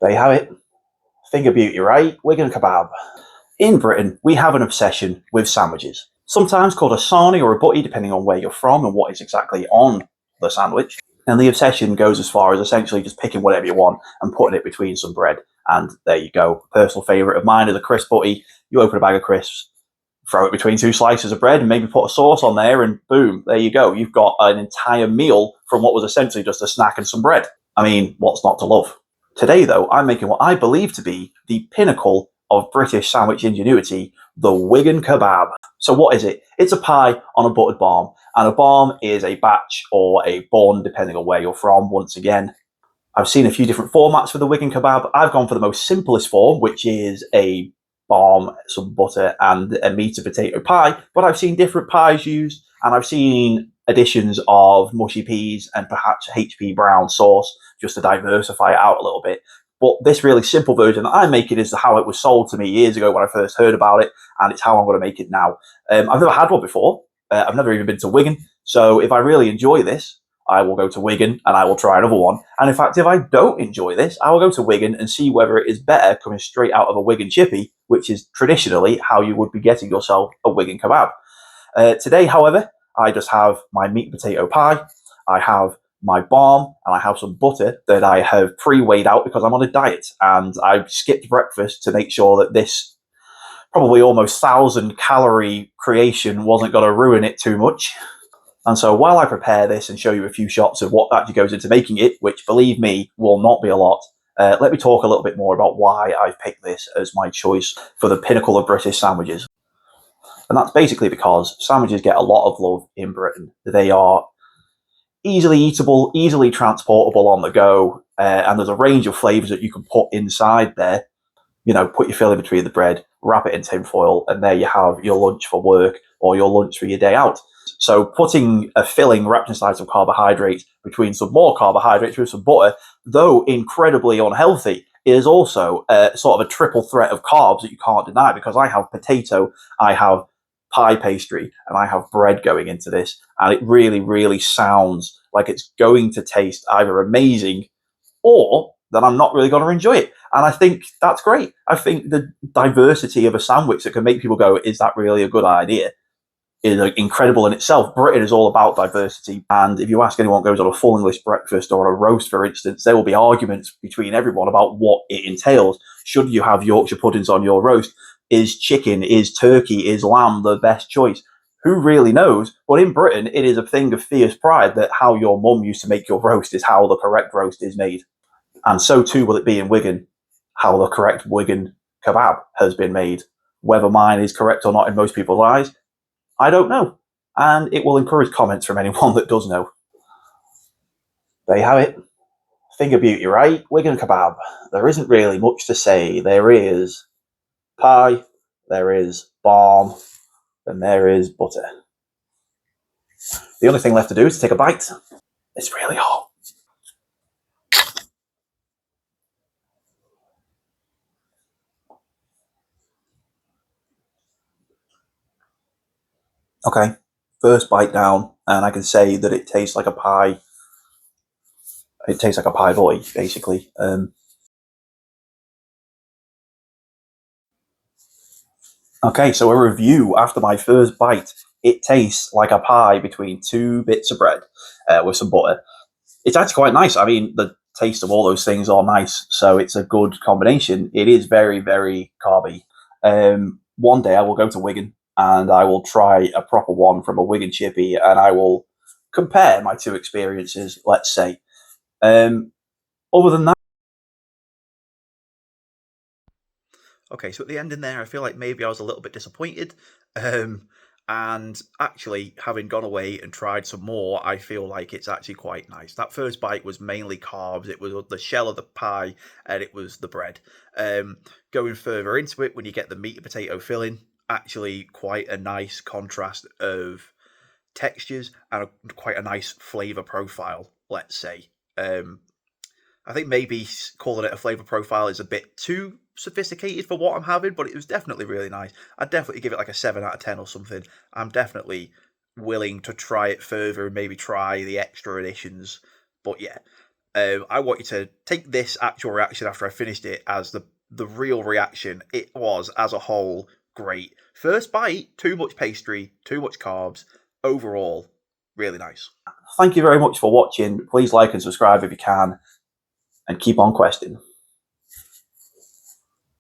There you have it. Finger beauty, right? Wigan Kebab. In Britain, we have an obsession with sandwiches. Sometimes called a sarnie or a butty, depending on where you're from and what is exactly on the sandwich. And the obsession goes as far as essentially just picking whatever you want and putting it between some bread. And there you go. Personal favourite of mine is a crisp butty. You open a bag of crisps, throw it between two slices of bread, and maybe put a sauce on there, and boom, there you go. You've got an entire meal from what was essentially just a snack and some bread. I mean, what's not to love? Today, though, I'm making what I believe to be the pinnacle of British sandwich ingenuity, the Wigan Kebab. So what is it? It's a pie on a buttered barm, and a barm is a batch or a bun, depending on where you're from, once again. I've seen a few different formats for the Wigan Kebab. I've gone for the most simplest form, which is a barm, some butter, and a meat and potato pie, but I've seen different pies used, and I've seen additions of mushy peas and perhaps HP brown sauce just to diversify it out a little bit. But this really simple version that I'm making is how it was sold to me years ago when I first heard about it, and it's how I'm going to make it now. I've never had one before. I've never even been to Wigan, so if I really enjoy this, I will go to Wigan and I will try another one. And in fact, if I don't enjoy this, I will go to Wigan and see whether it is better coming straight out of a Wigan chippy, which is traditionally how you would be getting yourself a Wigan kebab. Today, however, I just have my meat and potato pie. I have my barm and I have some butter that I have pre-weighed out because I'm on a diet, and I skipped breakfast to make sure that this probably almost 1,000-calorie creation wasn't going to ruin it too much. And so while I prepare this and show you a few shots of what actually goes into making it, which, believe me, will not be a lot, let me talk a little bit more about why I've picked this as my choice for the pinnacle of British sandwiches. And that's basically because sandwiches get a lot of love in Britain. They are easily eatable, easily transportable on the go, and there's a range of flavours that you can put inside there. You know, put your filling between the bread, wrap it in tin foil, and there you have your lunch for work or your lunch for your day out. So putting a filling wrapped inside some carbohydrates between some more carbohydrates with some butter, though incredibly unhealthy, is also sort of a triple threat of carbs that you can't deny, because I have potato, I have pie pastry, and I have bread going into this, and it really, really sounds like it's going to taste either amazing or that I'm not really going to enjoy it. And I think that's great. I think the diversity of a sandwich that can make people go, is that really a good idea, is incredible in itself. Britain is all about diversity. And if you ask anyone who goes on a full English breakfast or on a roast, for instance, there will be arguments between everyone about what it entails. Should you have Yorkshire puddings on your roast? Is chicken, is turkey, is lamb the best choice? Who really knows? But in Britain, it is a thing of fierce pride that how your mum used to make your roast is how the correct roast is made. And so too will it be in Wigan, how the correct Wigan kebab has been made. Whether mine is correct or not in most people's eyes, I don't know. And it will encourage comments from anyone that does know. There you have it. Finger beauty, right? Wigan kebab. There isn't really much to say. There is pie, there is barm, and there is butter. The only thing left to do is to take a bite. It's really hot. Okay, first bite down, and I can say that it tastes like a pie. It tastes like a pie boy, basically. Okay, so a review after my first bite. It tastes like a pie between two bits of bread with some butter. It's actually quite nice. I mean, the taste of all those things are nice, so it's a good combination. It is very, very carby. One day I will go to Wigan and I will try a proper one from a Wigan chippy, and I will compare my two experiences, let's say. Um, Other than that, okay, so at the end in there, I feel like maybe I was a little bit disappointed. Um, and actually, having gone away and tried some more, I feel like it's actually quite nice. That first bite was mainly carbs. It was the shell of the pie and it was the bread. Going further into it, when you get the meat and potato filling, actually quite a nice contrast of textures and quite a nice flavour profile, let's say. I think maybe calling it a flavor profile is a bit too sophisticated for what I'm having, but it was definitely really nice. I'd definitely give it like a 7 out of 10 or something. I'm definitely willing to try it further and maybe try the extra additions. But yeah, I want you to take this actual reaction after I finished it as the real reaction. It was, as a whole, great. First bite, too much pastry, too much carbs. Overall, really nice. Thank you very much for watching. Please like and subscribe if you can, and keep on questing.